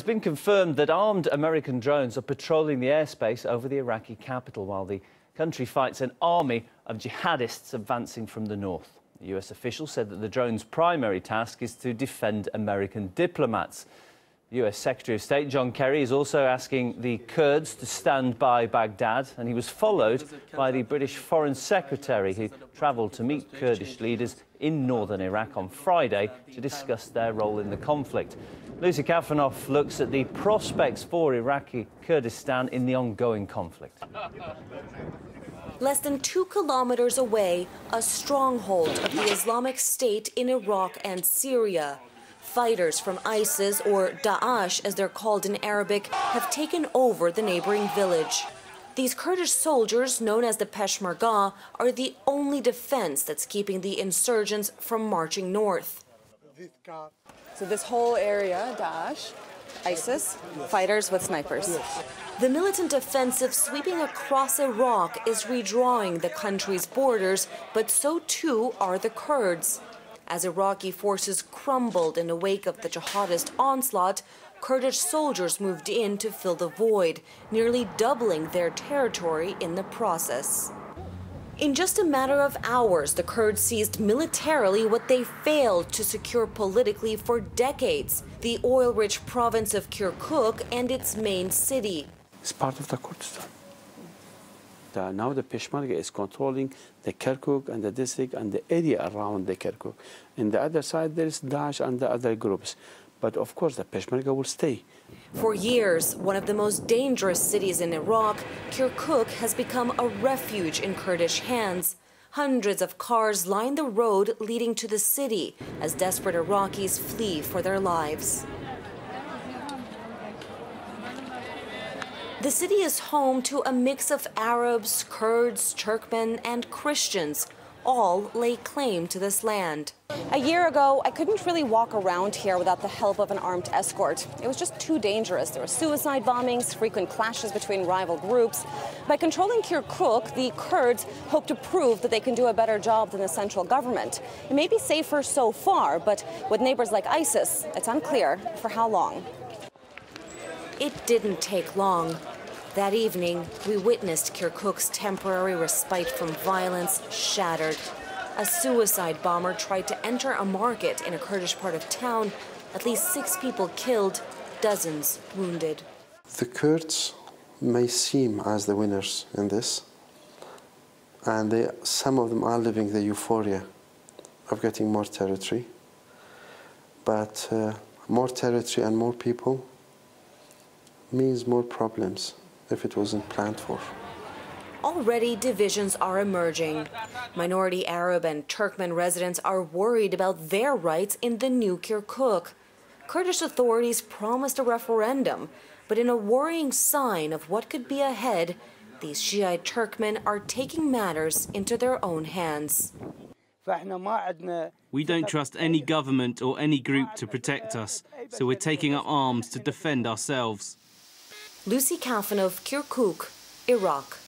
It's been confirmed that armed American drones are patrolling the airspace over the Iraqi capital while the country fights an army of jihadists advancing from the north. The US official said that the drone's primary task is to defend American diplomats. US Secretary of State John Kerry is also asking the Kurds to stand by Baghdad, and he was followed by the British Foreign Secretary, who travelled to meet Kurdish leaders in northern Iraq on Friday to discuss their role in the conflict. Lucy Kafanoff looks at the prospects for Iraqi Kurdistan in the ongoing conflict. Less than 2 kilometers away, a stronghold of the Islamic State in Iraq and Syria. Fighters from ISIS, or Daesh as they're called in Arabic, have taken over the neighboring village. These Kurdish soldiers, known as the Peshmerga, are the only defense that's keeping the insurgents from marching north. So this whole area, Daesh, ISIS, fighters with snipers. The militant offensive sweeping across Iraq is redrawing the country's borders, but so too are the Kurds. As Iraqi forces crumbled in the wake of the jihadist onslaught, Kurdish soldiers moved in to fill the void, nearly doubling their territory in the process. In just a matter of hours, the Kurds seized militarily what they failed to secure politically for decades, the oil-rich province of Kirkuk and its main city. It's part of the Kurdistan. Now the Peshmerga is controlling the Kirkuk and the district and the area around the Kirkuk. In the other side, there is Daesh and the other groups. But of course, the Peshmerga will stay. For years, one of the most dangerous cities in Iraq, Kirkuk has become a refuge in Kurdish hands. Hundreds of cars line the road leading to the city as desperate Iraqis flee for their lives. The city is home to a mix of Arabs, Kurds, Turkmen, and Christians. All lay claim to this land. A year ago, I couldn't really walk around here without the help of an armed escort. It was just too dangerous. There were suicide bombings, frequent clashes between rival groups. By controlling Kirkuk, the Kurds hope to prove that they can do a better job than the central government. It may be safer so far, but with neighbors like ISIS, it's unclear for how long. It didn't take long. That evening, we witnessed Kirkuk's temporary respite from violence shattered. A suicide bomber tried to enter a market in a Kurdish part of town. At least 6 people killed, dozens wounded. The Kurds may seem as the winners in this, and some of them are living the euphoria of getting more territory. But more territory and more people means more problems if it wasn't planned for. Already divisions are emerging. Minority Arab and Turkmen residents are worried about their rights in the new Kirkuk. Kurdish authorities promised a referendum, but in a worrying sign of what could be ahead, these Shiite Turkmen are taking matters into their own hands. We don't trust any government or any group to protect us, so we're taking up arms to defend ourselves. Lucy Kafanoff, Kirkuk, Iraq.